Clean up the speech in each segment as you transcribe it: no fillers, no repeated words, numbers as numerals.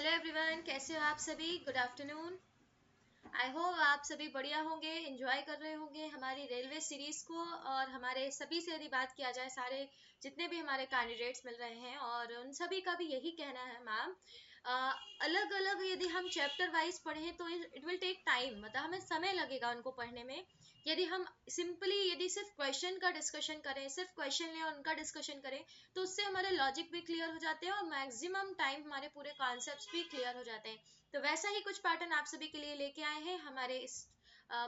Hello everyone, कैसे हो आप सभी। Good afternoon. आई होप आप सभी बढ़िया होंगे, एंजॉय कर रहे होंगे हमारी रेलवे सीरीज को। और हमारे सभी से यदि बात किया जाए, सारे जितने भी हमारे कैंडिडेट्स मिल रहे हैं और उन सभी का भी यही कहना है मैम, अलग अलग यदि हम चैप्टर वाइज पढ़ें तो इट विल टेक टाइम, मतलब हमें समय लगेगा उनको पढ़ने में। यदि हम सिंपली यदि सिर्फ क्वेश्चन का डिस्कशन करें, सिर्फ क्वेश्चन लें और उनका डिस्कशन करें, तो उससे हमारे लॉजिक भी क्लियर हो जाते हैं और मैक्सिमम टाइम हमारे पूरे कॉन्सेप्ट्स भी क्लियर हो जाते हैं। तो वैसा ही कुछ पैटर्न आप सभी के लिए लेके आए हैं हमारे इस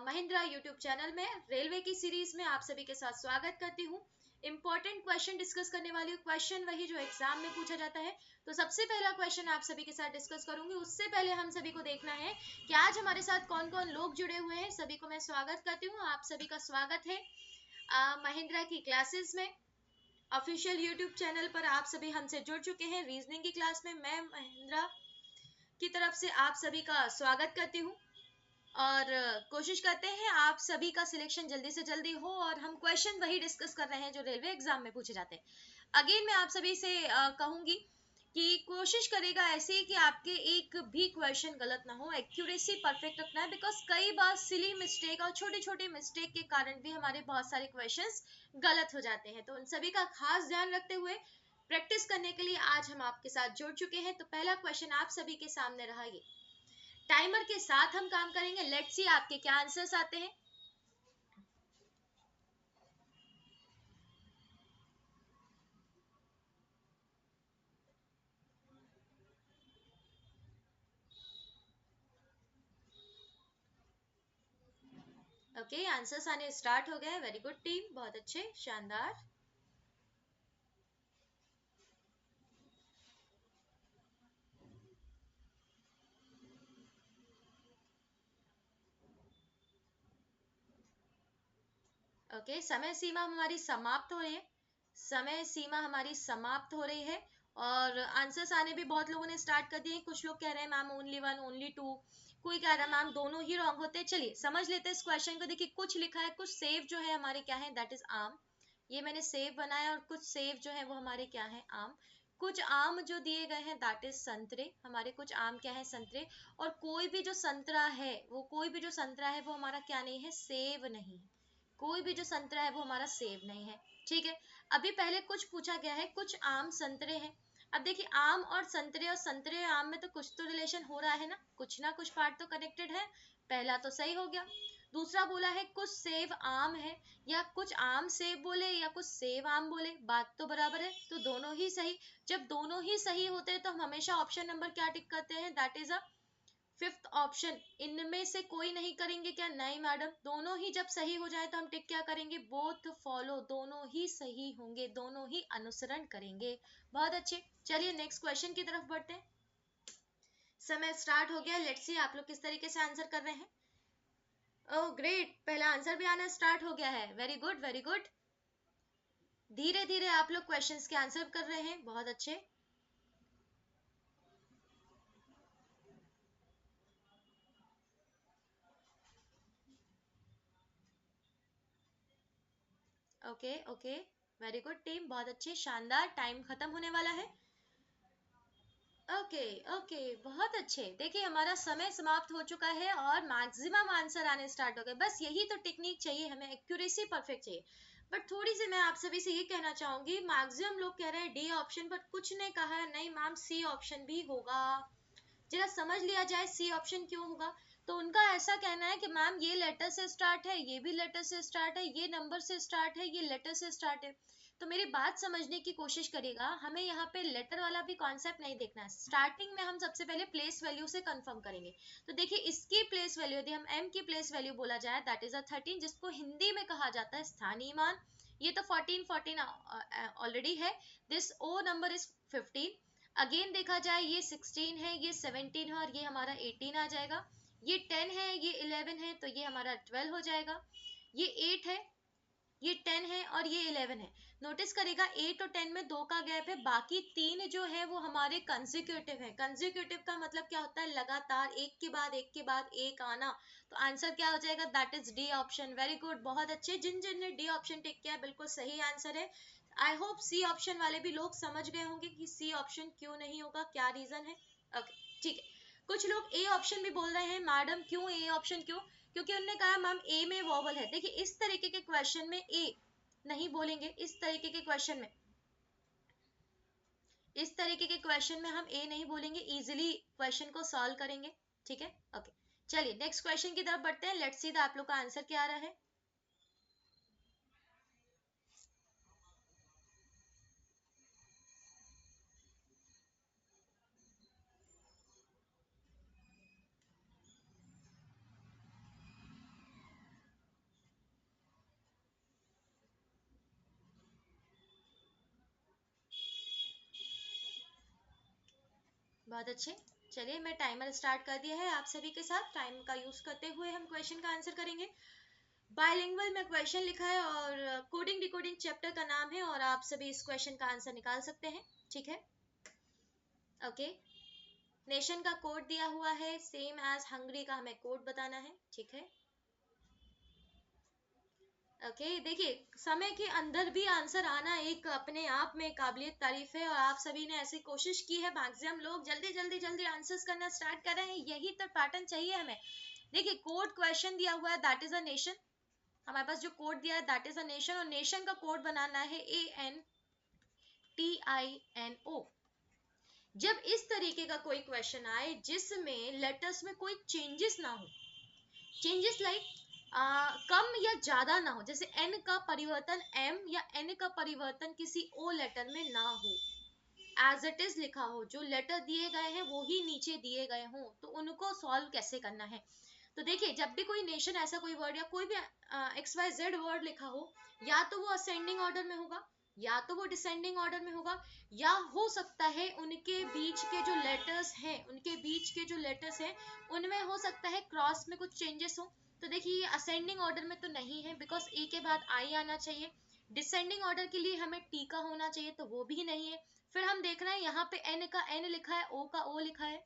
महिंद्रा यूट्यूब चैनल में। रेलवे की सीरीज में आप सभी के साथ स्वागत करती हूँ। इंपॉर्टेंट क्वेश्चन डिस्कस करने वाली हूँ, क्वेश्चन वही जो एग्जाम में पूछा जाता है। तो सबसे पहला क्वेश्चन आप सभी के साथ डिस्कस करूंगी, उससे पहले हम सभी को देखना है कि आज हमारे साथ कौन कौन लोग जुड़े हुए हैं। सभी को मैं स्वागत करती हूँ, आप सभी का स्वागत है महिंद्रा की क्लासेस में। ऑफिशियल यूट्यूब चैनल पर आप सभी हमसे जुड़ चुके हैं। रीजनिंग की क्लास में मैं महिंद्रा की तरफ से आप सभी का स्वागत करती हूँ और कोशिश करते हैं आप सभी का सिलेक्शन जल्दी से जल्दी हो और हम क्वेश्चन वही डिस्कस कर रहे हैं जो रेलवे एग्जाम में पूछे जाते हैं। अगेन मैं आप सभी से कहूंगी कि कोशिश करेगा ऐसे कि आपके एक भी क्वेश्चन गलत ना हो, एक्यूरेसी परफेक्ट रखना है, बिकॉज कई बार सिली मिस्टेक और छोटे छोटे मिस्टेक के कारण भी हमारे बहुत सारे क्वेश्चंस गलत हो जाते हैं। तो उन सभी का खास ध्यान रखते हुए प्रैक्टिस करने के लिए आज हम आपके साथ जुड़ चुके हैं। तो पहला क्वेश्चन आप सभी के सामने रहा, ये टाइमर के साथ हम काम करेंगे। लेट्स सी आपके क्या आंसर्स आते हैं। ओके, आंसर्स आने स्टार्ट हो गए। वेरी गुड टीम, बहुत अच्छे, शानदार। ओके, समय सीमा हमारी समाप्त हो रही है, समय सीमा हमारी समाप्त हो रही है और आंसर्स आने भी बहुत लोगों ने स्टार्ट कर दिए। कुछ लोग कह रहे हैं ma'am only one, only two, कोई कह रहा है मैम दोनों ही रॉन्ग होते हैं। चलिए समझ लेते हैं इस क्वेश्चन को। देखिए कुछ लिखा है, कुछ सेव जो है हमारे क्या है, दैट इज आम। ये मैंने सेव बनाया और कुछ सेव जो है वो हमारे क्या है, आम। कुछ आम जो दिए गए हैं दैट इज संतरे, हमारे कुछ आम क्या है, संतरे। और कोई भी जो संतरा है वो, कोई भी जो संतरा है वो हमारा क्या नहीं है, सेव नहीं। कोई भी जो संतरा है वो हमारा सेब नहीं है। ठीक है, अभी पहले कुछ पूछा गया है, कुछ आम संतरे हैं। अब देखिए आम और संतरे आम में तो कुछ तो रिलेशन हो रहा है ना कुछ पार्ट तो कनेक्टेड है। पहला तो सही हो गया। दूसरा बोला है कुछ सेब आम है, या कुछ आम सेब बोले या कुछ सेब आम बोले, बात तो बराबर है, तो दोनों ही सही। जब दोनों ही सही होते हैं तो हम हमेशा ऑप्शन नंबर क्या टिक करते हैं, that is a fifth option. इनमें से कोई नहीं करेंगे क्या, नहीं मैडम, दोनों ही जब सही हो जाए तो हम टिक क्या करेंगे, बोथ फॉलो, दोनों ही सही होंगे, दोनों ही अनुसरण करेंगे। बहुत अच्छे, चलिए नेक्स्ट क्वेश्चन की तरफ बढ़ते हैं। समय स्टार्ट हो गया, लेट्स सी आप लोग किस तरीके से आंसर कर रहे हैं। ओह ग्रेट, पहला आंसर भी आना स्टार्ट हो गया है। वेरी गुड वेरी गुड, धीरे धीरे आप लोग क्वेश्चंस के आंसर कर रहे हैं, बहुत अच्छे। Okay okay, very good team, बहुत अच्छे, शानदार। टाइम खत्म होने वाला है। ओके ओके, बहुत अच्छे। देखिए हमारा समय समाप्त हो चुका है और मैक्सिमम आंसर आने स्टार्ट हो गए। बस यही तो टेक्निक चाहिए हमें, एक्यूरेसी परफेक्ट चाहिए। बट थोड़ी सी मैं आप सभी से ये कहना चाहूंगी, मैक्सिमम लोग कह रहे हैं डी ऑप्शन, बट कुछ ने कहा है नहीं मैम सी ऑप्शन भी होगा। जरा समझ लिया जाए सी ऑप्शन क्यों होगा। तो उनका ऐसा कहना है कि मैम ये लेटर से स्टार्ट है, ये भी लेटर से स्टार्ट है, ये नंबर से स्टार्ट है, ये लेटर से स्टार्ट है। तो मेरी बात समझने की कोशिश करिएगा, हमें यहाँ पे लेटर वाला भी कॉन्सेप्ट नहीं देखना है। स्टार्टिंग में हम सबसे पहले प्लेस वैल्यू से कंफर्म करेंगे। तो देखिए इसकी प्लेस वैल्यू, यदि हम m की प्लेस वैल्यू बोला जाए, दैट इज अ 13, जिसको हिंदी में कहा जाता है स्थानीय मान। ये तो 14 ऑलरेडी है। This o number is 15। Again देखा जाए ये 16 है, ये 17 है और ये हमारा 18 आ जाएगा। ये 10 है, ये 11 है, तो ये हमारा 12 हो जाएगा। ये 8 है, ये 10 है और ये 11 है। नोटिस करेगा 8 और 10 में 2 का गैप है, बाकी 3 जो है वो हमारे कंसेक्यूटिव है। कंसेक्यूटिव का मतलब क्या होता है, लगातार एक के बाद एक के बाद एक आना। तो आंसर क्या हो जाएगा, that is D option. Very good, बहुत अच्छे, जिन जिन ने डी ऑप्शन टिक किया बिल्कुल सही आंसर है। आई होप सी ऑप्शन वाले भी लोग समझ गए होंगे कि सी ऑप्शन क्यों नहीं होगा, क्या रीजन है। ओके ठीक है, कुछ लोग ए ऑप्शन भी बोल रहे हैं मैडम, क्यों ए ऑप्शन, क्यों? क्योंकि उन्होंने कहा मैम ए में वॉवल है। देखिए इस तरीके के क्वेश्चन में ए नहीं बोलेंगे, इस तरीके के क्वेश्चन में, इस तरीके के क्वेश्चन में हम ए नहीं बोलेंगे, इजीली क्वेश्चन को सॉल्व करेंगे। ठीक है, ओके, चलिए नेक्स्ट क्वेश्चन की तरफ बढ़ते हैं। लेट्स सी द आप लोग का आंसर क्या आ रहा है। बहुत अच्छे, चलिए मैं टाइमर स्टार्ट कर दिया है आप सभी के साथ। टाइम का यूज करते हुए हम क्वेश्चन का आंसर करेंगे। बायलिंगुअल में क्वेश्चन लिखा है और कोडिंग डिकोडिंग चैप्टर का नाम है, और आप सभी इस क्वेश्चन का आंसर निकाल सकते हैं। ठीक है, ओके, नेशन का कोड दिया हुआ है, सेम एज हंगरी का हमें कोड बताना है। ठीक है, ओके, देखिए समय के अंदर भी आंसर आना एक अपने आप में काबिलियत तारीफ है, और आप सभी ने ऐसी कोशिश की है, मैक्सिमम लोग जल्दी जल्दी जल्दी आंसर्स करना स्टार्ट कर रहे हैं, यही तो पैटर्न चाहिए हमें। देखिए कोड क्वेश्चन दिया हुआ है, दैट इज अ नेशन, हमारे पास जो कोड दिया है दैट इज अ नेशन, और नेशन का कोड बनाना है ANTINO। जब इस तरीके का कोई क्वेश्चन आए जिसमें लेटर्स में कोई चेंजेस ना हो, चेंजेस लाइक कम या ज्यादा ना हो, जैसे एन का परिवर्तन एम या एन का परिवर्तन किसी ओ लेटर में ना हो, एज इट इज लिखा हो, जो लेटर दिए गए हैं वो ही नीचे दिए गए हों, तो उनको सॉल्व कैसे करना है। तो देखिए जब भी कोई नेशन ऐसा कोई वर्ड या कोई भी XYZ वर्ड लिखा हो, या तो वो असेंडिंग ऑर्डर में होगा, या तो वो डिसेंडिंग ऑर्डर में होगा, या हो सकता है उनके बीच के जो लेटर्स हैं, उनके बीच के जो लेटर्स हैं उनमें हो सकता है क्रॉस में कुछ चेंजेस हो। तो देखिए ये असेंडिंग ऑर्डर में तो नहीं है, बिकॉज ए के बाद आई आना चाहिए। डिसेंडिंग ऑर्डर के लिए हमें टी का होना चाहिए, तो वो भी नहीं है। फिर हम देख रहे हैं यहाँ पे एन का एन लिखा है, ओ का ओ लिखा है,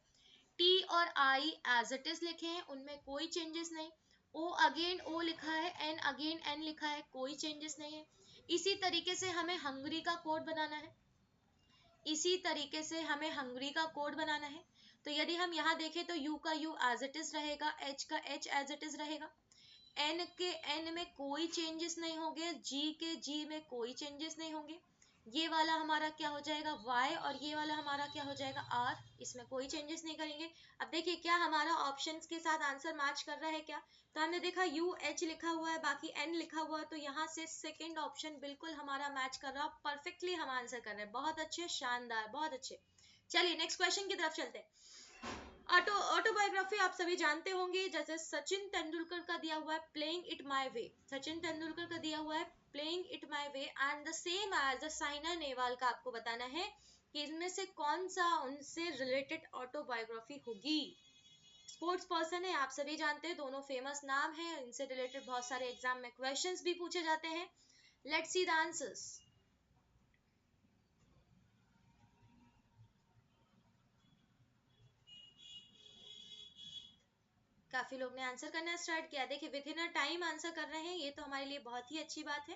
टी और आई एज इट इज लिखे हैं, उनमें कोई चेंजेस नहीं। ओ अगेन ओ लिखा है, एन अगेन एन लिखा है, कोई चेंजेस नहीं है। इसी तरीके से हमें हंगरी का कोड बनाना है, इसी तरीके से हमें हंगरी का कोड बनाना है। तो यदि हम यहाँ देखें तो यू का यू एज इट इज रहेगा, एच का एच एज इट इज रहेगा, एन के एन में कोई चेंजेस नहीं होंगे, जी के जी में कोई चेंजेस नहीं होंगे। ये वाला हमारा क्या हो जाएगा y, और ये वाला हमारा क्या हो जाएगा r, इसमें कोई चेंजेस नहीं करेंगे। अब देखिए क्या हमारा ऑप्शंस के साथ आंसर मैच कर रहा है क्या? तो हमने देखा यू एच लिखा हुआ है, बाकी n लिखा हुआ है, तो यहाँ से सेकेंड ऑप्शन बिल्कुल हमारा मैच कर रहा है, परफेक्टली हम आंसर कर रहे हैं। बहुत अच्छे, शानदार, बहुत अच्छे। चलिए नेक्स्ट क्वेश्चन की तरफ चलते हैं। ऑटोबायोग्राफी आप सभी जानते होंगे, जैसे सचिन तेंदुलकर का दिया हुआ है playing it my way, Sachin Tendulkar का दिया हुआ है playing it my way, and the same as the Saina Nehwal का आपको बताना है कि इनमें से कौन सा उनसे रिलेटेड ऑटोबायोग्राफी होगी। स्पोर्ट्स पर्सन है, आप सभी जानते हैं, दोनों फेमस नाम है, इनसे रिलेटेड बहुत सारे एग्जाम में क्वेश्चंस भी पूछे जाते हैं। Let's see the answers. काफी लोग ने आंसर करना स्टार्ट किया। देखिए with in a time answer कर रहे हैं, ये तो हमारे लिए बहुत ही अच्छी बात है,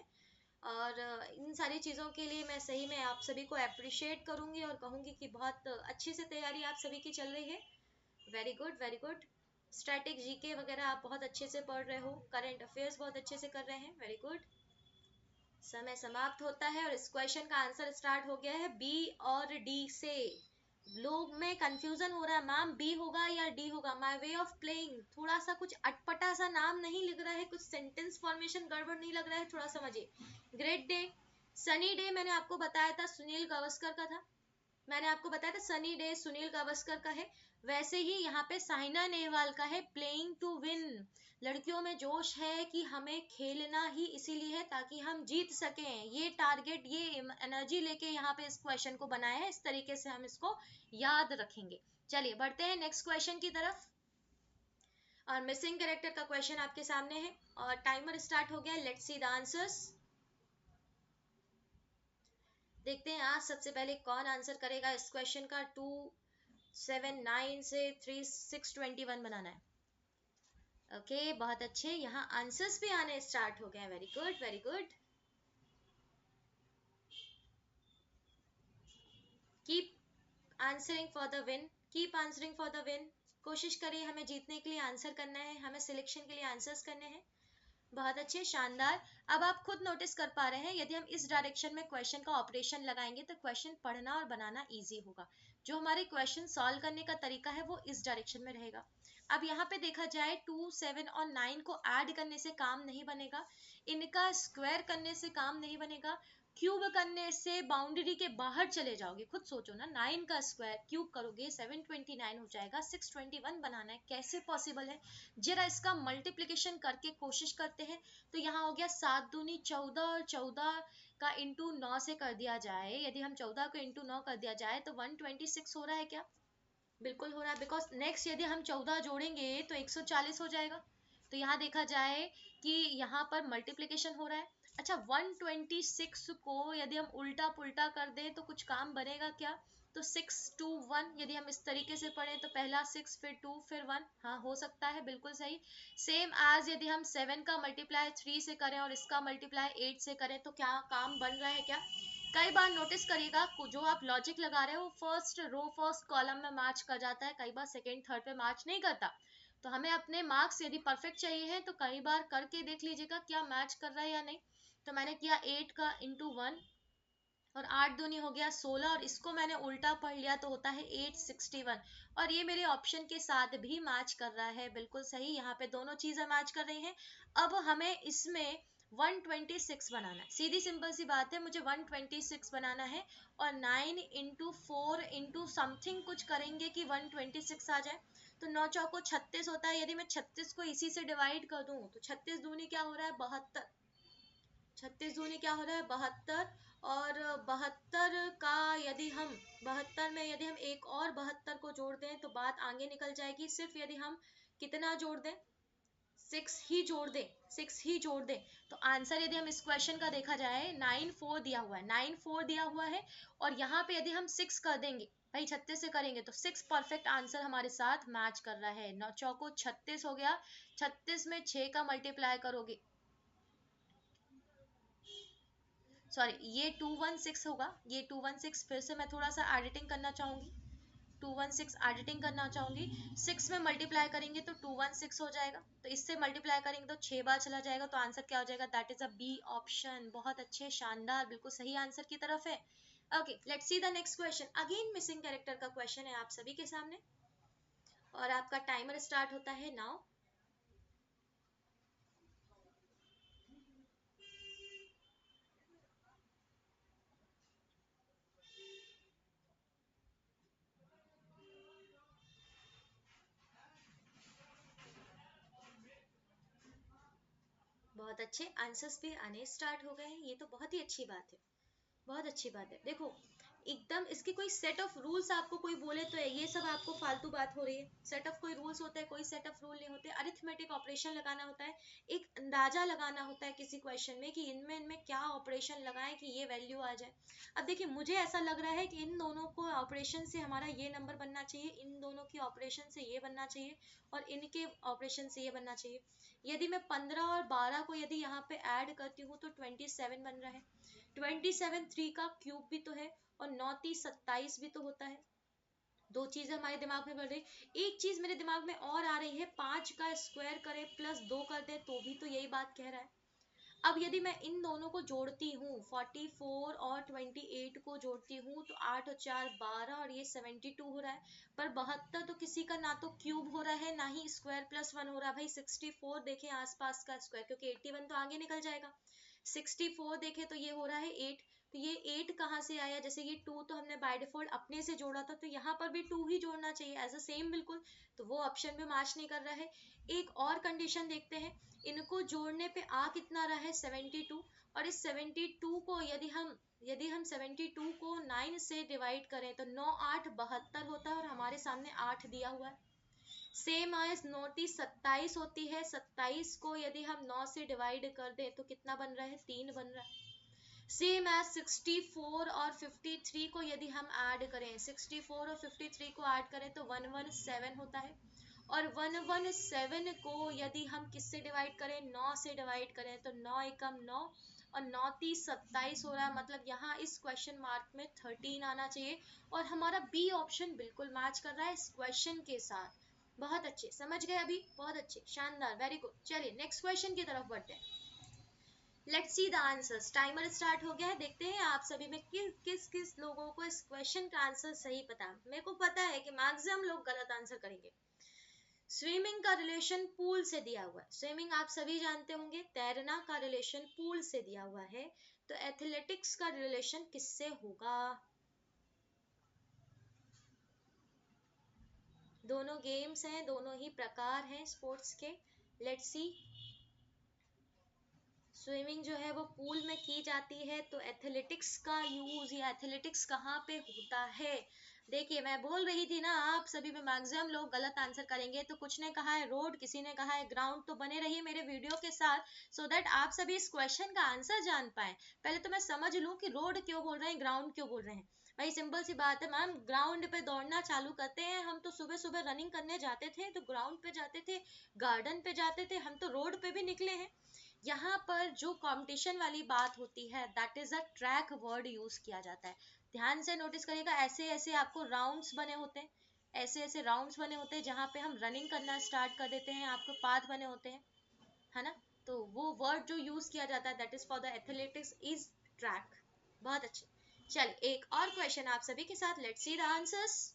और इन सारी चीज़ों के लिए मैं सही में आप सभी को अप्रिशिएट करूंगी और कहूंगी कि बहुत अच्छे से तैयारी आप सभी की चल रही है। Very good, very good. Static GK वगैरह आप बहुत अच्छे से पढ़ रहे हो, करंट अफेयर्स बहुत अच्छे से कर रहे हैं, वेरी गुड। समय समाप्त होता है और इस क्वेश्चन का आंसर स्टार्ट हो गया है बी और डी से। लोग में कंफ्यूजन हो रहा है, मैम बी होगा या डी होगा। माय वे ऑफ प्लेइंग, थोड़ा सा कुछ अटपटा सा नाम नहीं लिख रहा है, कुछ सेंटेंस फॉर्मेशन गड़बड़ नहीं लग रहा है, थोड़ा समझिए। ग्रेट डे, सनी डे मैंने आपको बताया था सुनील गावस्कर का था, मैंने आपको बताया था सनी डे सुनील गावस्कर का है। वैसे ही यहाँ पे साइना नेहवाल का है प्लेइंग टू विन, लड़कियों में जोश है कि हमें खेलना ही इसीलिए है ताकि हम जीत सकें, ये टारगेट, ये एनर्जी लेके यहाँ पे इस क्वेश्चन को बनाया है, इस तरीके से हम इसको याद रखेंगे। चलिए बढ़ते हैं नेक्स्ट क्वेश्चन की तरफ, और मिसिंग कैरेक्टर का क्वेश्चन आपके सामने है और टाइमर स्टार्ट हो गया। Let's see the answers. देखते हैं आज सबसे पहले कौन आंसर करेगा इस क्वेश्चन का। 279 से 3621 बनाना है। ओके बहुत अच्छे, यहाँ आंसर्स भी आने स्टार्ट हो गए हैं, very good, very good. Keep answering for the win, keep answering for the win. कोशिश करिए, हमें जीतने के लिए आंसर करना है, हमें सिलेक्शन के लिए आंसर्स करने हैं। बहुत अच्छे, शानदार। अब आप खुद नोटिस कर पा रहे हैं, यदि हम इस डायरेक्शन में क्वेश्चन का ऑपरेशन लगाएंगे तो क्वेश्चन पढ़ना और बनाना इजी होगा। जो हमारे क्वेश्चन सॉल्व करने का तरीका है वो इस डायरेक्शन में रहेगा। अब यहाँ पे देखा जाए 2, 7 और 9 को ऐड करने से काम नहीं बनेगा, इनका स्क्वायर करने से काम नहीं बनेगा, क्यूब करने से बाउंड्री के बाहर चले जाओगे। खुद सोचो ना, 9 का स्क्वायर क्यूब करोगे 729 हो जाएगा, 621 बनाना है, कैसे पॉसिबल है? जरा इसका मल्टीप्लिकेशन करके कोशिश करते हैं। तो यहाँ हो गया 7 दूनी 14 और 14 का इंटू 9 से कर दिया जाए, यदि हम 14 को इंटू 9 कर दिया जाए तो 126 हो रहा है क्या? बिल्कुल हो रहा है, बिकॉज नेक्स्ट यदि हम 14 जोड़ेंगे तो 140 हो जाएगा। तो यहाँ देखा जाए कि यहाँ पर मल्टीप्लिकेशन हो रहा है। अच्छा, 126 को यदि हम उल्टा पुल्टा कर दें तो कुछ काम बनेगा क्या? तो 6 2 1, यदि हम इस तरीके से पढ़ें तो पहला 6 फिर 2 फिर 1, हाँ हो सकता है, बिल्कुल सही। सेम एज यदि हम 7 का मल्टीप्लाई 3 से करें और इसका मल्टीप्लाई 8 से करें तो क्या काम बन रहा है क्या? कई बार नोटिस करिएगा, जो आप लॉजिक लगा रहे हो फर्स्ट रो फर्स्ट कॉलम में मैच कर जाता है, कई बार सेकंड थर्ड पे मैच नहीं करता। तो हमें अपने मार्क्स यदि परफेक्ट चाहिए है तो कई बार करके देख लीजिएगा क्या मैच कर रहा है या नहीं। तो मैंने किया 8 का इंटू 1 और 8 दूनी हो गया 16, और इसको मैंने उल्टा पढ़ लिया तो होता है 861, और ये मेरे ऑप्शन के साथ भी मैच कर रहा है, बिल्कुल सही। यहाँ पे दोनों चीजें मैच कर रही हैं। अब हमें इसमें 126 बनाना है, सीधी सिंपल सी बात है, मुझे 126 बनाना है। और 9 इंटू 4 इंटू समथिंग कुछ करेंगे कि 126 आ जाए। तो 9 चौको 36 होता है, यदि मैं 36 को इसी से डिवाइड कर दूं तो 36 दूनी क्या हो रहा है 72, 36 दूनी क्या हो रहा है 72। और 72 का यदि हम 72 में यदि हम एक और 72 को जोड़ दें तो बात आगे निकल जाएगी। सिर्फ यदि हम कितना जोड़ दें, 6 ही जोड़ दें, 6 ही जोड़ दें, तो आंसर यदि हम इस क्वेश्चन का देखा जाए 94 दिया हुआ है, 94 दिया हुआ है। और यहाँ पे यदि हम 6 कर देंगे, भाई 36 से करेंगे तो 6 परफेक्ट आंसर हमारे साथ मैच कर रहा है। 9 चौको 36 हो गया, 36 में 6 का मल्टीप्लाई करोगे, सॉरी ये 216 होगा, ये 216, फिर से मैं थोड़ा सा एडिटिंग करना चाहूंगी, 216 एडिटिंग करना चाहूंगी। 6 में मल्टीप्लाई करेंगे तो 216 हो जाएगा, तो इससे मल्टीप्लाई करेंगे तो 6 बार चला जाएगा, तो आंसर क्या हो जाएगा? That is a B option. बहुत अच्छे, शानदार, बिल्कुल सही आंसर की तरफ है। Okay, let's see the next question. Again missing character का क्वेश्चन है आप सभी के सामने, और आपका टाइमर स्टार्ट होता है नाउ। बहुत अच्छे, आंसर्स भी आने स्टार्ट हो गए हैं, ये तो बहुत ही अच्छी बात है, बहुत अच्छी बात है। देखो, एकदम इसकी कोई सेट ऑफ रूल्स आपको कोई बोले तो ये सब आपको फालतू बात हो रही है। सेट ऑफ कोई रूल्स होते हैं, कोई सेट ऑफ रूल नहीं होते। अरिथमेटिक ऑपरेशन लगाना होता है, एक अंदाजा लगाना होता है किसी क्वेश्चन में कि इनमें इनमें क्या ऑपरेशन लगाएं कि ये वैल्यू आ जाए। अब देखिए, मुझे ऐसा लग रहा है कि इन दोनों को ऑपरेशन से हमारा ये नंबर बनना चाहिए, इन दोनों की ऑपरेशन से ये बनना चाहिए, और इनके ऑपरेशन से ये बनना चाहिए। यदि मैं 15 और 12 को यदि यहाँ पे ऐड करती हूँ तो 27 बन रहा है। 27 3 का क्यूब भी तो है, और 9 3 27 भी तो होता है। दो चीजें हमारे दिमाग में बढ़ रही, एक चीज मेरे दिमाग में और आ रही है, 5 का स्क्वायर करें प्लस 2 कर दें तो भी तो यही बात कह रहा है। अब यदि मैं इन दोनों को जोड़ती हूँ, 44 और 28 को जोड़ती हूँ तो 8 और 4 12, और ये 72 हो रहा है। पर 72 तो किसी का ना तो क्यूब हो रहा है ना ही स्क्वायर प्लस 1 हो रहा है। भाई 64 देखें आसपास का स्क्वायर, क्योंकि 81 तो आगे निकल जाएगा। 64 देखें तो ये हो रहा है 8, तो ये 8 कहाँ से आया? जैसे ये 2 तो हमने बाय डिफॉल्ट अपने से जोड़ा था, तो यहाँ पर भी 2 ही जोड़ना चाहिए एज अ सेम, बिल्कुल। तो वो ऑप्शन भी मैच नहीं कर रहा है। एक और कंडीशन देखते हैं, इनको जोड़ने पे आ कितना रहा है 72, और इस 72 को यदि हम 72 को 9 से डिवाइड करें तो 9 8 72 होता है, और हमारे सामने 8 दिया हुआ है। सेम एज 9 30 27 होती है, 27 को यदि हम 9 से डिवाइड कर दें तो कितना बन रहा है? 3 बन रहा है। सेम एज 64 और 53 को यदि हम ऐड करें, 64 और 53 को ऐड करें तो 117 होता है। और 117 को यदि हम किससे डिवाइड करें? 9 से डिवाइड करें तो 9 एकम 9, और 9 30 27 हो रहा है, मतलब यहाँ इस क्वेश्चन मार्क में 13 आना चाहिए और हमारा बी ऑप्शन बिल्कुल मैच कर रहा है इस क्वेश्चन के साथ। बहुत अच्छे, समझ गए अभी, बहुत अच्छे, शानदार, वेरी गुड। चलिए नेक्स्ट क्वेश्चन की तरफ बढ़ते हैं। Let's see the answers. Timer start हो गया है, देखते हैं आप सभी में किस किस लोगों को इस क्वेश्चन का आंसर सही पता है। मेरे को पता है कि मैक्सिमम लोग गलत आंसर करेंगे। स्विमिंग का रिलेशन पूल से दिया हुआ है, स्विमिंग आप सभी जानते होंगे, तैरना का रिलेशन पूल से दिया हुआ है, तो एथलेटिक्स का रिलेशन किससे होगा? दोनों गेम्स हैं, दोनों ही प्रकार हैं स्पोर्ट्स के। Let's see. स्विमिंग जो है वो पूल में की जाती है, तो एथलेटिक्स का यूज या एथलेटिक्स कहाँ पे होता है? देखिए मैं बोल रही थी ना, आप सभी में मैक्सिमम लोग गलत आंसर करेंगे, तो कुछ ने कहा है रोड, किसी ने कहा है ग्राउंड, तो बने रहिए मेरे वीडियो के साथ सो दैट आप सभी इस क्वेश्चन का आंसर जान पाए। पहले तो मैं समझ लूं कि रोड क्यों बोल रहे हैं, ग्राउंड क्यों बोल रहे हैं। भाई सिंपल सी बात है मैम, ग्राउंड पे दौड़ना चालू करते हैं हम तो सुबह सुबह रनिंग करने जाते थे तो ग्राउंड पे जाते थे, गार्डन पे जाते थे, हम तो रोड पे भी निकले हैं। यहाँ पर जो कंपटीशन वाली बात होती है that is a track word use किया जाता है। ध्यान से नोटिस करिएगा, ऐसे ऐसे आपको राउंड्स बने होते हैं, ऐसे ऐसे राउंड्स बने होते हैं जहाँ पे हम रनिंग करना स्टार्ट कर देते हैं, आपको पाथ बने होते हैं, है ना? तो वो वर्ड जो यूज किया जाता है that is for the athletics is track. बहुत अच्छे। चलिए एक और क्वेश्चन आप सभी के साथ, लेट्स सी द आंसर्स।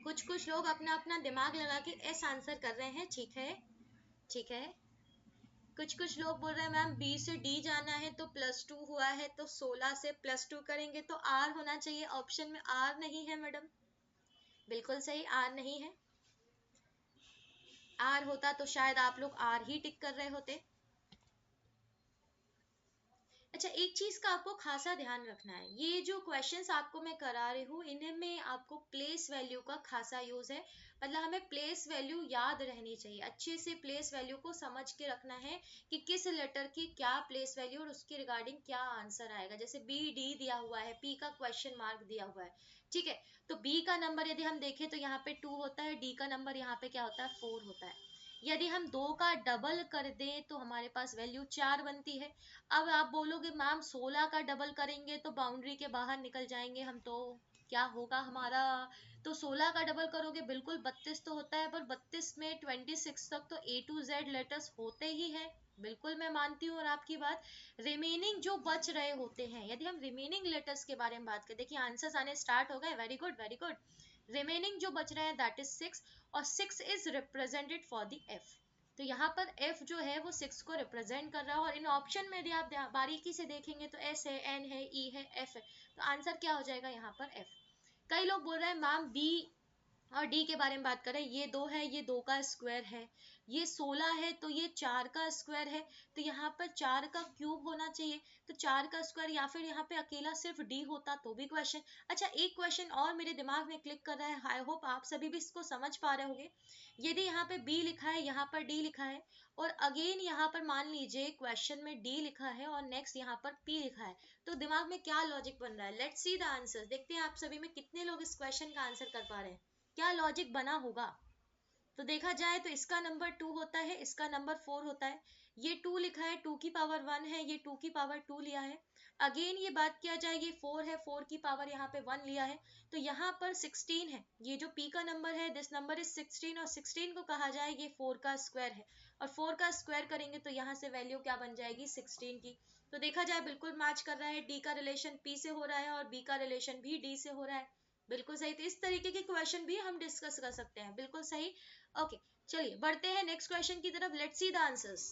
कुछ कुछ लोग अपना अपना दिमाग लगा के एस आंसर कर रहे हैं, ठीक है, ठीक है। कुछ कुछ लोग बोल रहे हैं मैम बी से डी जाना है तो +2 हुआ है तो 16 से +2 करेंगे तो आर होना चाहिए, ऑप्शन में आर नहीं है मैडम। बिल्कुल सही, आर नहीं है। आर होता तो शायद आप लोग आर ही टिक कर रहे होते। अच्छा एक चीज का आपको खासा ध्यान रखना है, ये जो क्वेश्चंस आपको मैं करा रही हूँ इनमें आपको प्लेस वैल्यू का खासा यूज है। मतलब हमें प्लेस वैल्यू याद रहनी चाहिए, अच्छे से प्लेस वैल्यू को समझ के रखना है कि किस लेटर की क्या प्लेस वैल्यू और उसके रिगार्डिंग क्या आंसर आएगा। जैसे बी डी दिया हुआ है, पी का क्वेश्चन मार्क दिया हुआ है, ठीक है, तो बी का नंबर यदि हम देखें तो यहाँ पे 2 होता है, डी का नंबर यहाँ पे क्या होता है 4 होता है। यदि हम 2 का डबल कर दें तो हमारे पास वैल्यू 4 बनती है। अब आप बोलोगे मैम 16 का डबल करेंगे तो बाउंड्री के बाहर निकल जाएंगे हम, तो क्या होगा हमारा? तो 16 का डबल करोगे बिल्कुल 32 तो होता है, पर 32 में 26 तक तो A to Z लेटर्स होते ही है। बिल्कुल मैं मानती हूँ और आपकी बात। रिमेनिंग जो बच रहे होते हैं, यदि हम रिमेनिंग लेटर्स के बारे में बात करें, देखिए आंसर्स आने स्टार्ट हो गए, very good very good. Remaining जो बच रहे हैं दैट इज 6 और 6 is represented for the F। तो यहाँ पर F जो है वो 6 को रिप्रेजेंट कर रहा है और इन ऑप्शन में यदि आप बारीकी से देखेंगे तो S है, N है, E है, F है, तो आंसर क्या हो जाएगा यहाँ पर F। कई लोग बोल रहे हैं मैम B और डी के बारे में बात करें, ये 2 है, ये 2 का स्क्वायर है, ये 16 है तो ये 4 का स्क्वायर है, तो यहाँ पर 4 का क्यूब होना चाहिए, तो 4 का स्क्वायर, या फिर यहाँ पे अकेला सिर्फ डी होता तो भी क्वेश्चन। अच्छा एक क्वेश्चन और मेरे दिमाग में क्लिक कर रहा है, आई होप आप सभी भी इसको समझ पा रहे होंगे। यदि यहाँ पे बी लिखा है, यहाँ पर डी लिखा है, और अगेन यहाँ पर मान लीजिए क्वेश्चन में डी लिखा है और नेक्स्ट यहाँ पर पी लिखा है, तो दिमाग में क्या लॉजिक बन रहा है? Let's see the answer. देखते हैं आप सभी में कितने लोग इस क्वेश्चन का आंसर कर पा रहे हैं, क्या लॉजिक बना होगा। तो देखा जाए तो इसका नंबर 2 होता है, इसका नंबर 4 होता है, ये 2 लिखा है, 2 की पावर 1 है, ये 2 की पावर 2 लिया है। अगेन ये बात किया जाए, ये 4 है, 4 की पावर यहाँ पे 1 लिया है, तो यहाँ पर 16 है, ये जो p का नंबर है दिस नंबर इज 16, और 16 को कहा जाए ये 4 का स्क्वायर है, और 4 का स्क्वायर करेंगे तो यहाँ से वैल्यू क्या बन जाएगी 16 की। तो देखा जाए बिल्कुल मैच कर रहा है, d का रिलेशन p से हो रहा है और b का रिलेशन भी d से हो रहा है। बिल्कुल सही, तो इस तरीके के क्वेश्चन भी हम डिस्कस कर सकते हैं, बिल्कुल सही। ओके चलिए बढ़ते हैं नेक्स्ट क्वेश्चन की तरफ, let's see the answers.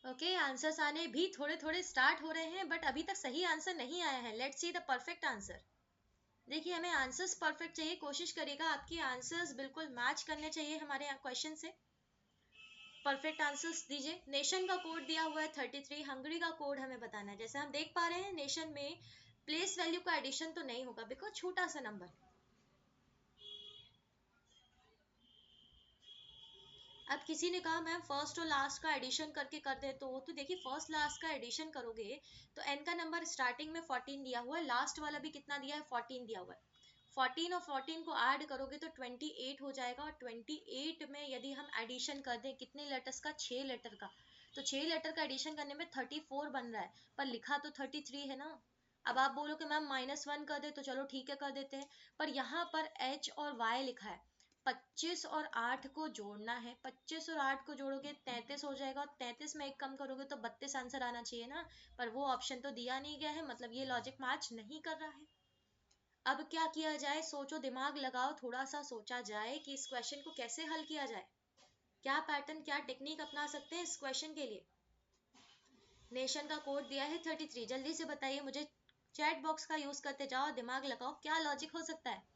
Okay answers आने भी थोड़े थोड़े स्टार्ट हो रहे हैं, बट अभी तक सही आंसर नहीं आया है। Let's see the perfect answer. देखिए हमें आंसर्स परफेक्ट चाहिए, कोशिश करिएगा आपकी आंसर्स बिल्कुल मैच करने चाहिए हमारे क्वेश्चन से। परफेक्ट आंसर्स दीजिए। नेशन का कोड दिया हुआ है 33, हंगरी का कोड हमें बताना है। जैसे हम देख पा रहे हैं नेशन में प्लेस वैल्यू का एडिशन तो नहीं होगा बिकॉज छोटा सा नंबर। अब किसी ने कहा मैम फर्स्ट और लास्ट का एडिशन करके कर दे, तो देखिए फर्स्ट लास्ट का एडिशन करोगे तो एन का नंबर स्टार्टिंग में 14 दिया हुआ है, लास्ट वाला भी कितना दिया है, 14 दिया हुआ है। 14 और 14 को ऐड करोगे तो 28 हो जाएगा, और 28 में यदि हम एडिशन कर दें कितने लेटर्स का, 6 लेटर का, तो 6 लेटर का एडिशन करने में 34 बन रहा है, पर लिखा तो 33 है ना। अब आप बोलो कि मैम -1 कर दे, तो चलो ठीक है कर देते हैं, पर यहाँ पर H और Y लिखा है, 25 और 8 को जोड़ना है, 25 और 8 को जोड़ोगे 33 हो जाएगा, 33 में एक कम करोगे तो 32 आंसर आना चाहिए ना, पर वो ऑप्शन तो दिया नहीं गया है, मतलब ये लॉजिक मैच नहीं कर रहा है। अब क्या किया जाए, सोचो, दिमाग लगाओ, थोड़ा सा सोचा जाए कि इस क्वेश्चन को कैसे हल किया जाए, क्या पैटर्न, क्या टेक्निक अपना सकते हैं इस क्वेश्चन के लिए। नेशन का कोड दिया है 33, जल्दी से बताइए मुझे, चैट बॉक्स का यूज करते जाओ, दिमाग लगाओ, क्या लॉजिक हो सकता है।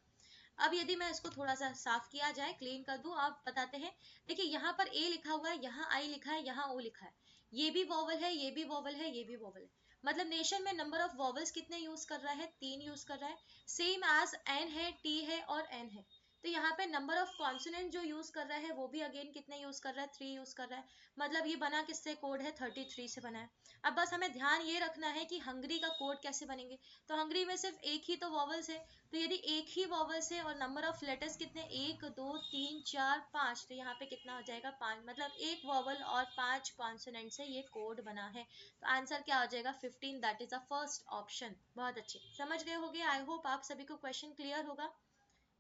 अब यदि मैं इसको थोड़ा सा साफ किया जाए, क्लीन कर दूं, आप बताते हैं। देखिए यहाँ पर ए लिखा हुआ है, यहाँ आई लिखा है, यहाँ ओ लिखा है, ये भी वॉवल है, ये भी वॉवल है, ये भी वॉवल है, मतलब नेशन में नंबर ऑफ वॉवल्स कितने यूज कर रहा है, 3 यूज कर रहा है, सेम एज एन है, टी है और एन है। तो यहाँ पे नंबर ऑफ कॉन्सोनेंट जो यूज कर रहा है वो भी अगेन कितने यूज कर रहा है, 3 यूज कर रहा है, मतलब ये बना किससे, कोड है 33 से बना है। अब बस हमें ध्यान ये रखना है कि हंगरी का कोड कैसे बनेंगे, तो हंगरी में सिर्फ एक ही तो वॉवल्स है, तो यदि एक ही वॉवल से और नंबर ऑफ लेटर्स कितने, 1 2 3 4 5, तो यहाँ पे कितना हो जाएगा, 5, मतलब एक वॉवल और 5 कॉन्सोनेंट से ये कोड बना है, तो आंसर क्या हो जाएगा, 15, that is the first option. बहुत अच्छे, समझ गए होगे, आई होप आप सभी को क्वेश्चन क्लियर होगा।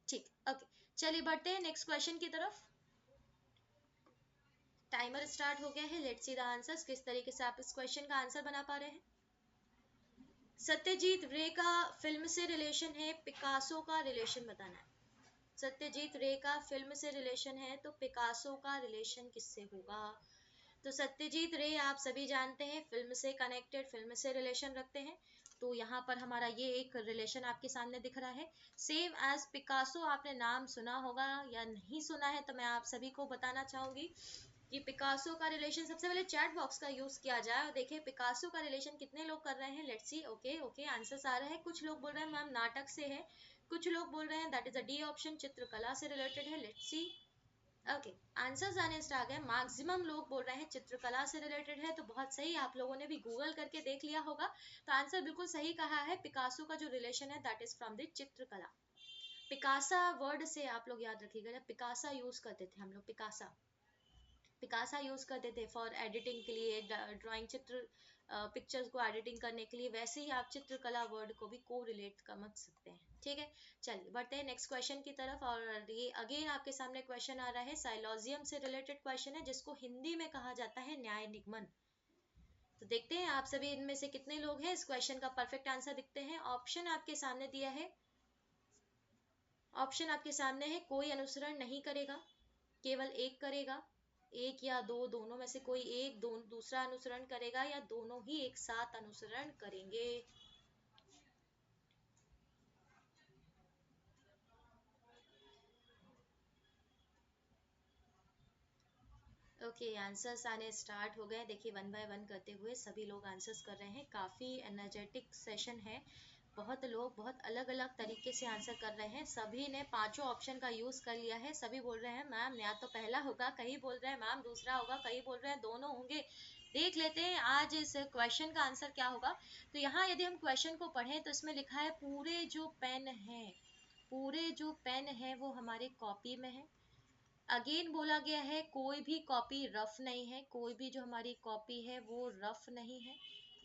ठीक, ओके, चलिए बढ़ते हैं नेक्स्ट क्वेश्चन की तरफ। टाइमर स्टार्ट हो गया है, लेट्स सी द आंसर्स, किस तरीके से आप इस क्वेश्चन का आंसर बना पा रहे हैं। सत्यजीत रे का फिल्म से रिलेशन है, पिकासो का रिलेशन बताना है। सत्यजीत रे का फिल्म से रिलेशन है, तो पिकासो का रिलेशन किससे होगा। तो सत्यजीत रे आप सभी जानते हैं फिल्म से कनेक्टेड, फिल्म से रिलेशन रखते हैं, तो यहाँ पर हमारा ये एक रिलेशन आपके सामने दिख रहा है। सेम एज पिकासो, आपने नाम सुना होगा या नहीं सुना है, तो मैं आप सभी को बताना चाहूंगी कि पिकासो का रिलेशन, सबसे पहले चैट बॉक्स का यूज किया जाए और देखिए पिकासो का रिलेशन कितने लोग कर रहे हैं, let's see. Okay okay, answers आ रहे हैं, कुछ लोग बोल रहे हैं मैम नाटक से है, कुछ लोग बोल रहे हैं that is a D option, चित्रकला से रिलेटेड है, लेट्स सी। ओके, आंसर्स आने स्टार्ट गए, मैक्सिमम लोग बोल रहे हैं चित्रकला से रिलेटेड है, तो बहुत सही, आप लोगों ने भी गूगल करके देख लिया होगा, तो आंसर बिल्कुल सही कहा है, पिकासो का जो रिलेशन है दैट इज फ्रॉम द चित्रकला। पिकासा वर्ड से आप लोग याद रखिएगा, जब पिकासा यूज करते थे हम लोग, पिकासा, पिकासा यूज करते थे फॉर एडिटिंग के लिए, ड्राइंग, चित्र, पिक्चर्स को एडिटिंग करने के लिए, वैसे ही आप चित्रकला वर्ड को भी को रिलेट कर सकते हैं। ठीक है, चलिए बढ़ते हैं नेक्स्ट क्वेश्चन की तरफ, और ये अगेन आपके सामने क्वेश्चन आ रहा है, साइलोजियम से रिलेटेड क्वेश्चन है, जिसको हिंदी में कहा जाता है न्याय निगमन। तो देखते हैं आप सभी इनमें से कितने लोग हैं इस क्वेश्चन का परफेक्ट आंसर दिखते हैं। ऑप्शन आपके सामने दिया है, ऑप्शन आपके सामने है, कोई अनुसरण नहीं करेगा, केवल एक करेगा, एक या दो, दोनों में से कोई एक, दूसरा अनुसरण करेगा, या दोनों ही एक साथ अनुसरण करेंगे। ओके, आंसर्स आने स्टार्ट हो गए, देखिए वन बाय वन करते हुए सभी लोग आंसर्स कर रहे हैं, काफ़ी एनर्जेटिक सेशन है, बहुत लोग बहुत अलग अलग तरीके से आंसर कर रहे हैं, सभी ने पांचों ऑप्शन का यूज कर लिया है, सभी बोल रहे हैं मैम या तो पहला होगा, कहीं बोल रहे हैं मैम दूसरा होगा, कहीं बोल रहे हैं दोनों होंगे। देख लेते हैं आज इस क्वेश्चन का आंसर क्या होगा। तो यहाँ यदि हम क्वेश्चन को पढ़ें तो इसमें लिखा है, पूरे जो पेन है, पूरे जो पेन है वो हमारे कॉपी में है। अगेन बोला गया है कोई भी कॉपी रफ नहीं है, कोई भी जो हमारी कॉपी है वो रफ नहीं है।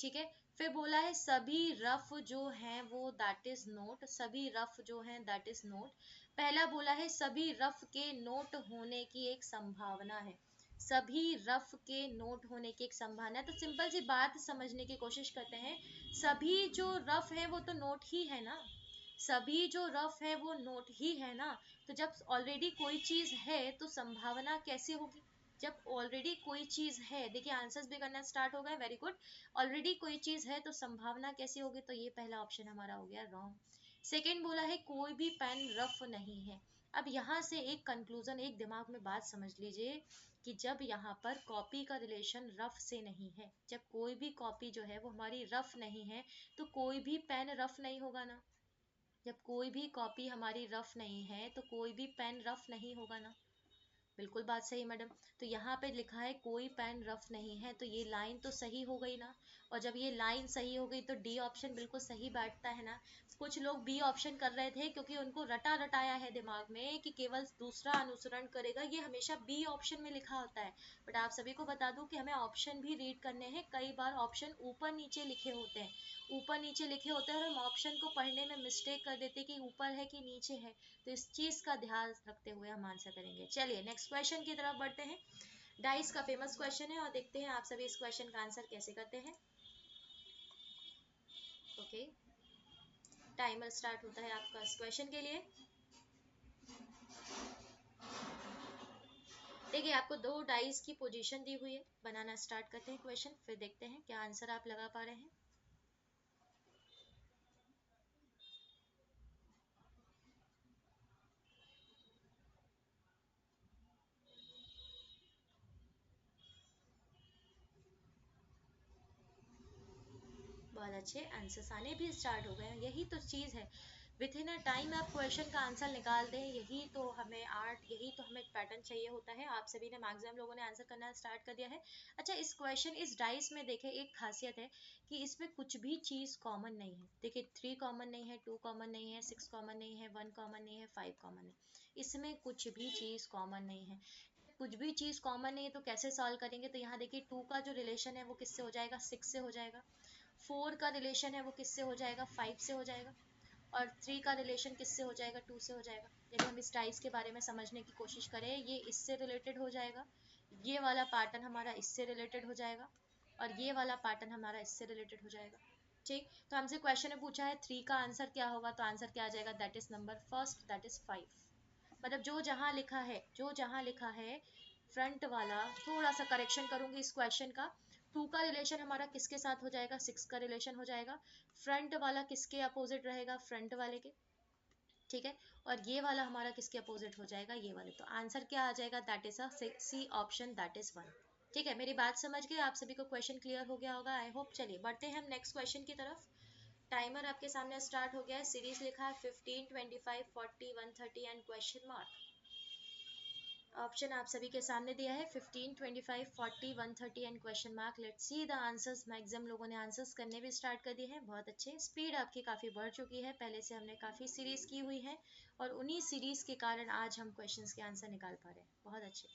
ठीक है, फिर बोला है सभी रफ जो हैं वो दैट इज नोट, सभी रफ जो हैं दैट इज नोट। पहला बोला है सभी रफ के नोट होने की एक संभावना है, सभी रफ के नोट होने की एक संभावना है, तो सिंपल सी बात समझने की कोशिश करते हैं, सभी जो रफ है वो तो नोट ही है ना, सभी जो रफ है वो नोट ही है ना, तो जब ऑलरेडी कोई चीज है तो संभावना कैसे होगी, जब ऑलरेडी कोई चीज है, देखिए आंसर्स भी करना स्टार्ट हो गए, वेरी गुड, ऑलरेडी कोई चीज है तो संभावना कैसे होगी, तो ये पहला ऑप्शन हमारा हो गया रॉन्ग। सेकेंड बोला है कोई भी पेन रफ नहीं है। अब यहाँ से एक कंक्लूजन, एक दिमाग में बात समझ लीजिए कि जब यहाँ पर कॉपी का रिलेशन रफ से नहीं है, जब कोई भी कॉपी जो है वो हमारी रफ नहीं है, तो कोई भी पेन रफ नहीं होगा ना, जब कोई भी कॉपी हमारी रफ नहीं है तो कोई भी पेन रफ नहीं होगा ना, बिल्कुल बात सही मैडम। तो यहाँ पे लिखा है कोई पेन रफ नहीं है, तो ये लाइन तो सही हो गई ना। और जब ये लाइन सही हो गई तो डी ऑप्शन बिल्कुल सही बैठता है ना। कुछ लोग बी ऑप्शन कर रहे थे क्योंकि उनको रटा रटाया है दिमाग में कि केवल दूसरा अनुसरण करेगा, ये हमेशा बी ऑप्शन में लिखा होता है। बट आप सभी को बता दूं कि हमें ऑप्शन भी रीड करने हैं। कई बार ऑप्शन ऊपर नीचे लिखे होते हैं, ऊपर नीचे लिखे होते हैं और हम ऑप्शन को पढ़ने में मिस्टेक कर देते हैं कि ऊपर है कि नीचे है। तो इस चीज का ध्यान रखते हुए हम आंसर करेंगे। चलिए नेक्स्ट क्वेश्चन की तरफ बढ़ते हैं। डाइस का फेमस क्वेश्चन है और देखते हैं आप सभी इस क्वेश्चन का आंसर कैसे करते हैं। ओके, टाइमर स्टार्ट होता है आपका इस क्वेश्चन के लिए। देखिए आपको दो डाइस की पोजीशन दी हुई है, बनाना स्टार्ट करते हैं क्वेश्चन, फिर देखते हैं क्या आंसर आप लगा पा रहे हैं। बहुत अच्छे, आंसर्स आने भी स्टार्ट हो गए हैं। यही तो चीज़ है, विथ इन अ टाइम आप क्वेश्चन का आंसर निकाल दें, यही तो हमें आर्ट, यही तो हमें पैटर्न चाहिए होता है। आप सभी ने, मैक्सिमम लोगों ने आंसर करना स्टार्ट कर दिया है। अच्छा, इस क्वेश्चन, इस डाइस में देखें एक खासियत है कि इसमें कुछ भी चीज़ कॉमन नहीं है। देखिए 3 कॉमन नहीं है, 2 कॉमन नहीं है, 6 कॉमन नहीं है, 1 कॉमन नहीं है, 5 कॉमन है। इसमें कुछ भी चीज़ कॉमन नहीं है। कुछ भी चीज़ कॉमन नहीं है तो कैसे सॉल्व करेंगे? तो यहाँ देखिए 2 का जो रिलेशन है वो किससे हो जाएगा? 6 से हो जाएगा। 4 का रिलेशन है वो किससे हो जाएगा? 5 से हो जाएगा। और 3 का रिलेशन किससे हो जाएगा? 2 से हो जाएगा। यदि हम इस डाइस के बारे में समझने की कोशिश करें, ये इससे रिलेटेड हो जाएगा, ये वाला पैटर्न हमारा इससे रिलेटेड हो जाएगा, और ये वाला पैटर्न हमारा इससे रिलेटेड हो जाएगा। ठीक, तो हमसे क्वेश्चन में पूछा है 3 का आंसर क्या होगा, तो आंसर क्या आ जाएगा? That is number first, that is 5। मतलब जो जहाँ लिखा है, जो जहाँ लिखा है फ्रंट वाला, थोड़ा सा करेक्शन करूंगी इस क्वेश्चन का। 2 का रिलेशन हमारा किसके साथ हो जाएगा? 6 का रिलेशन हो जाएगा। फ्रंट वाला किसके अपोजिट रहेगा? फ्रंट वाले के। ठीक है, और ये वाला हमारा किसके अपोजिट हो जाएगा? ये वाले। तो आंसर क्या आ जाएगा? That is a C option, that is 1। ठीक है, मेरी बात समझ गए? आप सभी को क्वेश्चन क्लियर हो गया होगा, आई होप। चलिए बढ़ते हैं हम नेक्स्ट क्वेश्चन की तरफ। टाइमर आपके सामने स्टार्ट हो गया है। सीरीज लिखा है 15, 25, 40, 130 एंड क्वेश्चन मार्क। ऑप्शन आप सभी के सामने दिया है 15, 25, 40, 130 and question mark. Let's see the answers. Maximum लोगों ने आंसर्स करने भी स्टार्ट कर दिए हैं। बहुत अच्छे, स्पीड आपकी काफ़ी बढ़ चुकी है, पहले से हमने काफ़ी सीरीज की हुई है और उन्हीं सीरीज के कारण आज हम क्वेश्चंस के आंसर निकाल पा रहे हैं। बहुत अच्छे,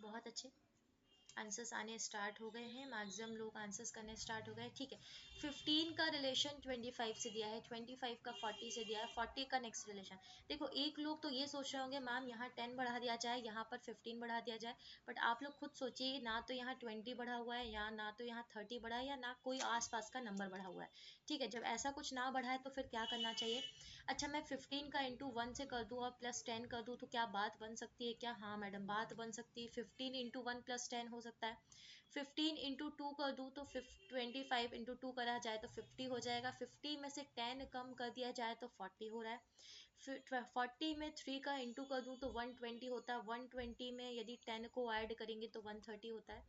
बहुत अच्छे। आंसर्स आने स्टार्ट हो गए हैं, मैक्सिमम लोग आंसर्स करने स्टार्ट हो गए। ठीक है, 15 का रिलेशन 25 से दिया है, 25 का 40 से दिया है, 40 का नेक्स्ट रिलेशन। देखो एक लोग तो ये सोच रहे होंगे मैम यहाँ 10 बढ़ा दिया जाए, यहाँ पर 15 बढ़ा दिया जाए। बट आप लोग खुद सोचिए, ना तो यहाँ 20 बढ़ा हुआ है, या ना तो यहाँ 30 बढ़ा है, या ना कोई आसपास का नंबर बढ़ा हुआ है। ठीक है, जब ऐसा कुछ ना बढ़ा है तो फिर क्या करना चाहिए? अच्छा, मैं 15 का इंटू 1 से कर दूँ और प्लस 10 कर दूँ तो क्या बात बन सकती है क्या? हाँ मैडम, बात बन सकती है। 15 इंटू 1 प्लस 10 हो सकता है। 15 इंटू 2 कर दूँ तो 25 इंटू 2 करा जाए तो 50 हो जाएगा। 50 में से 10 कम कर दिया जाए तो 40 हो रहा है। फिर 40 में 3 का इंटू कर दूँ तो 120 होता है। 120 में यदि 10 को ऐड करेंगे तो 130 होता है।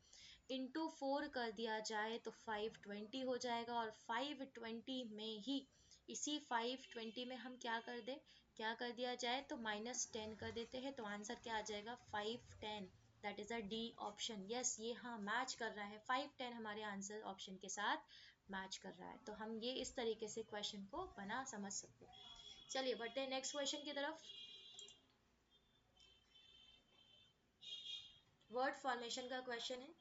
इंटू 4 कर दिया जाए तो 520 हो जाएगा। और 520 में ही, इसी 520 में हम क्या कर दे, क्या कर दिया जाए तो -10 कर देते हैं। तो आंसर क्या आ जाएगा? 510। That is a D option. Yes, ये हाँ मैच कर रहा है, 510 हमारे आंसर ऑप्शन के साथ मैच कर रहा है। तो हम ये इस तरीके से क्वेश्चन को बना समझ सकते हैं। चलिए बढ़ते हैं नेक्स्ट क्वेश्चन की तरफ। वर्ड फॉर्मेशन का क्वेश्चन है।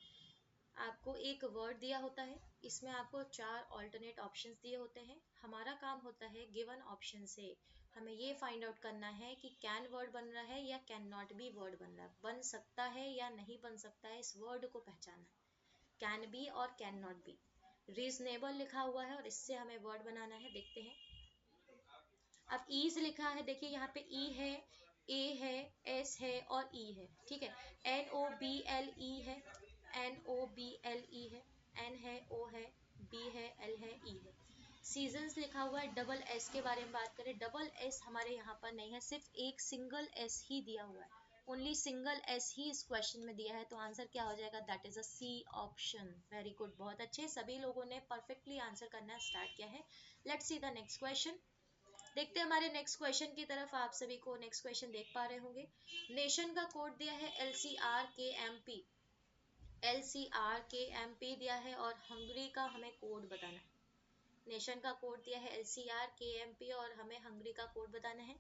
आपको एक वर्ड दिया होता है, इसमें आपको 4 ऑल्टरनेट ऑप्शंस दिए होते हैं। हमारा काम होता है गिवन ऑप्शन से हमें ये फाइंड आउट करना है कि कैन वर्ड बन रहा है या कैन नॉट बी वर्ड बन रहा है, बन सकता है या नहीं बन सकता है, इस वर्ड को पहचानना है। कैन बी और कैन नॉट बी। रीजनेबल लिखा हुआ है और इससे हमें वर्ड बनाना है, देखते हैं। अब ईज लिखा है, देखिए यहाँ पे ई है, ए है, एस है और ई है। ठीक है, NOBLE है, NOBLE है, N है, O है, B है, L है, E है। सीजन्स लिखा हुआ है। डबल एस के बारे में बात करें, डबल एस हमारे यहाँ पर नहीं है, सिर्फ एक सिंगल एस ही दिया हुआ है। ओनली सिंगल एस ही इस क्वेश्चन में दिया है। तो आंसर क्या हो जाएगा? That is a C option. Very good, बहुत अच्छे, सभी लोगों ने परफेक्टली आंसर करना स्टार्ट किया है। Let's see the next question. देखते हैं हमारे नेक्स्ट क्वेश्चन की तरफ। आप सभी को नेक्स्ट क्वेश्चन देख पा रहे होंगे। नेशन का कोड दिया है LCR-KMP, LCR-KMP दिया है और हंगरी का हमें कोड बताना है। नेशन का कोड दिया है LCR-KMP और हमें हंगरी का कोड बताना है।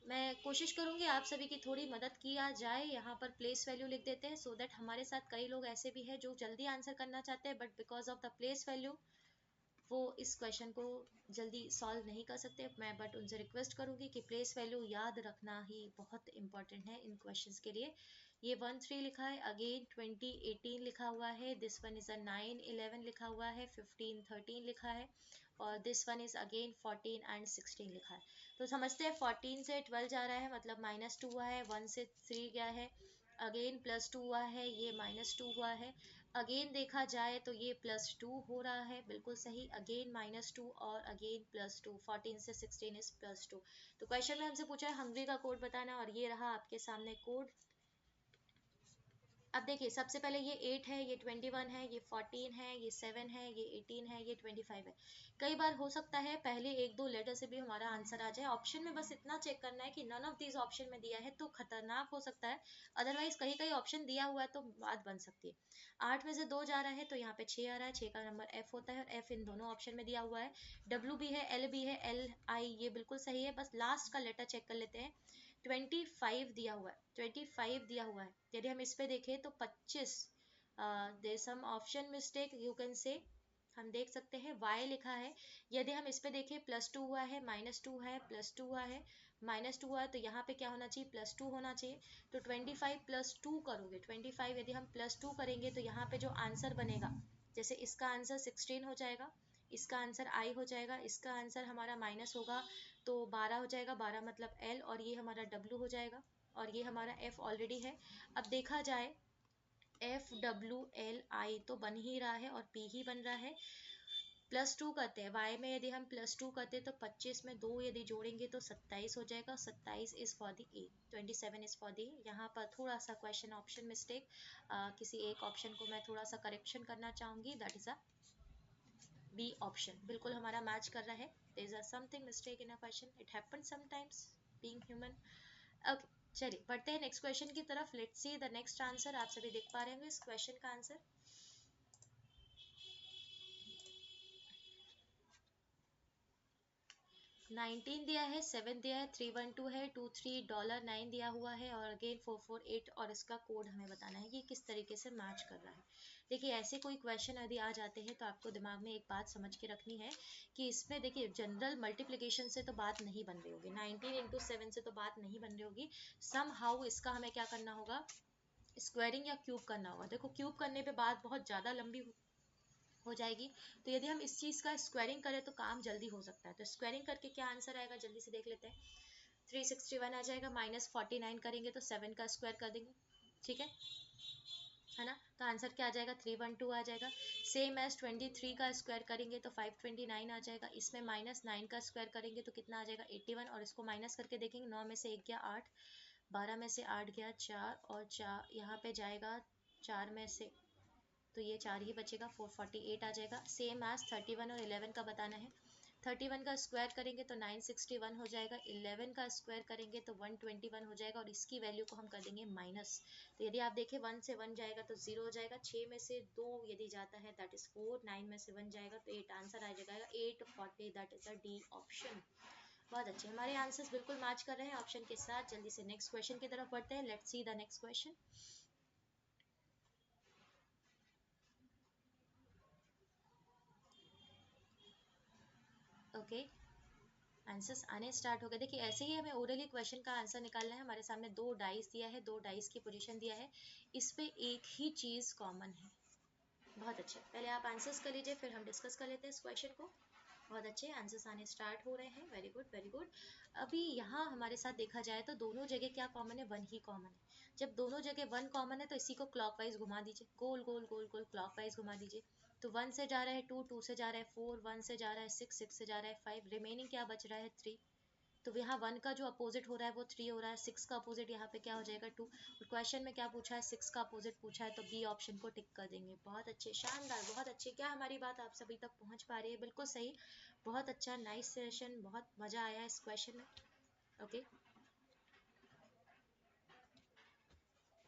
मैं कोशिश करूंगी आप सभी की थोड़ी मदद किया जाए। यहाँ पर प्लेस वैल्यू लिख देते हैं सो दैट हमारे साथ कई लोग ऐसे भी हैं जो जल्दी आंसर करना चाहते हैं but because of the place value वो इस क्वेश्चन को जल्दी सॉल्व नहीं कर सकते। मैं बट उनसे रिक्वेस्ट करूंगी कि प्लेस वैल्यू याद रखना ही बहुत इंपॉर्टेंट है इन क्वेश्चंस के लिए। ये 13 लिखा है, अगेन 2018 लिखा हुआ है, दिस वन इज अ 911 लिखा हुआ है, 1513 लिखा है और this one is again 14 and 16 लिखा है। तो समझते हैं 14 से 12 जा रहा है मतलब -2 हुआ है, 1 से 3 गया है, अगेन +2 हुआ है, ये -2 हुआ है, अगेन देखा जाए तो ये +2 हो रहा है, बिल्कुल सही, अगेन -2 और अगेन +2, 14 से 16 इज +2। तो क्वेश्चन में हमसे पूछा है हंगरी का कोड बताना और ये रहा आपके सामने कोड। अब देखिए सबसे पहले ये 8 है, ये 21 है, ये 14 है, ये 7 है, ये 18 है, ये 25 है। कई बार हो सकता है पहले एक दो लेटर से भी हमारा आंसर आ जाए। ऑप्शन में बस इतना चेक करना है कि नन ऑफ दीज ऑप्शन में दिया है तो खतरनाक हो सकता है, अदरवाइज कहीं कहीं ऑप्शन दिया हुआ है तो बात बन सकती है। 8 में से 2 जा रहा है तो यहाँ पे 6 आ रहा है, 6 का नंबर F होता है और F इन दोनों ऑप्शन में दिया हुआ है। W भी है, L भी है, LI ये बिल्कुल सही है। बस लास्ट का लेटर चेक कर लेते हैं। 25 दिया हुआ है, 25 दिया हुआ है। यदि हम इस पे देखें तो 25, there some option mistake you can say, हम देख सकते हैं y लिखा है। यदि हम इस पे देखें +2 हुआ है, -2 है, +2 हुआ है, -2 हुआ है तो यहाँ पे क्या होना चाहिए, +2 होना चाहिए। तो 25 +2 करोगे, 25 यदि हम +2 करेंगे तो यहाँ पे जो आंसर बनेगा, जैसे इसका आंसर 16 हो जाएगा, इसका आंसर I हो जाएगा, इसका आंसर हमारा माइनस होगा तो 12 हो जाएगा, 12 मतलब L और ये हमारा W हो जाएगा और ये हमारा F ऑलरेडी है। अब देखा जाए FWLI तो बन ही रहा है और P ही बन रहा है। +2 करते हैं, y में यदि हम +2 करते हैं तो 25 में 2 यदि जोड़ेंगे तो 27 हो जाएगा, 27 is for the A, 27 is for the. यहाँ पर थोड़ा सा क्वेश्चन ऑप्शन मिस्टेक, किसी एक ऑप्शन को मैं थोड़ा सा करेक्शन करना चाहूँगी, that is a B option बिल्कुल हमारा मैच कर रहा है। There is something mistake in a question, it happens sometimes being human. Okay चलिए बढ़ते हैं नेक्स्ट क्वेश्चन की तरफ। Let's see the next answer. आप सभी देख पा रहे होंगे इस क्वेश्चन का आंसर। 19 दिया है, 7 दिया है, 312 है, 23 $9 दिया हुआ है और अगेन 448 और इसका कोड हमें बताना है कि किस तरीके से मैच कर रहा है। देखिए ऐसे कोई क्वेश्चन यदि आ जाते हैं तो आपको दिमाग में एक बात समझ के रखनी है कि इसमें देखिए जनरल मल्टीप्लिकेशन से तो बात नहीं बन रही होगी, 19 इंटू 7 से तो बात नहीं बन रही होगी। सम हाउ इसका हमें क्या करना होगा, स्क्वायरिंग या क्यूब करना होगा। देखो क्यूब करने पे बात बहुत ज़्यादा लंबी हो जाएगी, तो यदि हम इस चीज़ का स्क्वायरिंग करें तो काम जल्दी हो सकता है। तो स्क्वायरिंग करके क्या आंसर आएगा जल्दी से देख लेते हैं। 361 आ जाएगा, -49 करेंगे तो 7 का स्क्वायर कर देंगे, ठीक है ना। तो आंसर क्या आ जाएगा, 312 आ जाएगा। सेम एज 23 का स्क्वायर करेंगे तो 529 आ जाएगा। इसमें -9 का स्क्वायर करेंगे तो कितना आ जाएगा, 81 और इसको माइनस करके देखेंगे, 9 में से 1 गया 8, 12 में से 8 गया 4 और 4 यहाँ पे जाएगा 4 में से, तो ये 4 ही बचेगा, 448 आ जाएगा। सेम एज 31 और 11 का बताना है। 31 का स्क्वायर करेंगे तो 961 हो जाएगा, 11 का स्क्वायर करेंगे तो 121 हो जाएगा और इसकी वैल्यू को हम कर देंगे माइनस। तो यदि आप देखें 1 से 1 जाएगा तो 0 हो जाएगा, 6 में से 2 यदि जाता है दैट इज 4, 9 में से 1 जाएगा तो 8, आंसर आ जाएगा 840, that is the D option. बहुत अच्छे, हमारे आंसर्स बिल्कुल मैच कर रहे हैं ऑप्शन के साथ। जल्दी से नेक्स्ट क्वेश्चन की तरफ बढ़ते हैं। Let's see the next question. Okay answers आने स्टार्ट हो गए। देखिए ऐसे ही हमें ओरली क्वेश्चन का आंसर निकालना है। हमारे सामने 2 डाइस दिया है, 2 डाइस की पोजीशन दिया है, इस पे एक ही चीज़ कॉमन है। बहुत अच्छे, पहले आप आंसर्स कर लीजिए फिर हम डिस्कस कर लेते हैं इस क्वेश्चन को। बहुत अच्छे आंसर्स आने स्टार्ट हो रहे हैं, वेरी गुड वेरी गुड। अभी यहाँ हमारे साथ देखा जाए तो दोनों जगह क्या कॉमन है, 1 ही कॉमन है। जब दोनों जगह 1 कॉमन है तो इसी को क्लॉकवाइज घुमा दीजिए, गोल गोल गोल गोल क्लॉकवाइज घुमा दीजिए। तो 1 से जा रहा है 2, 2 से जा रहा है 4, 1 से जा रहा है 6, 6 से जा रहा है 5, रिमेनिंग क्या बच रहा है 3। तो यहाँ 1 का जो अपोजिट हो रहा है वो 3 हो रहा है, 6 का अपोजिट यहाँ पे क्या हो जाएगा 2। और क्वेश्चन में क्या पूछा है, 6 का अपोजिट पूछा है, तो बी ऑप्शन को टिक कर देंगे। बहुत अच्छे, शानदार, बहुत अच्छे। क्या हमारी बात आप सभी तक पहुँच पा रही है? बिल्कुल सही, बहुत अच्छा, नाइस सेशन, बहुत मज़ा आया इस क्वेश्चन में। ओके,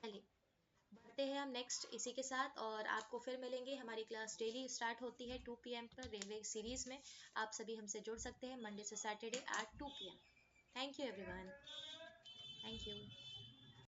चलिए बढ़ते हैं हम नेक्स्ट इसी के साथ, और आपको फिर मिलेंगे। हमारी क्लास डेली स्टार्ट होती है 2 PM पर रेलवे सीरीज़ में। आप सभी हमसे जुड़ सकते हैं मंडे से Saturday at 2 PM। Thank you everyone, thank you.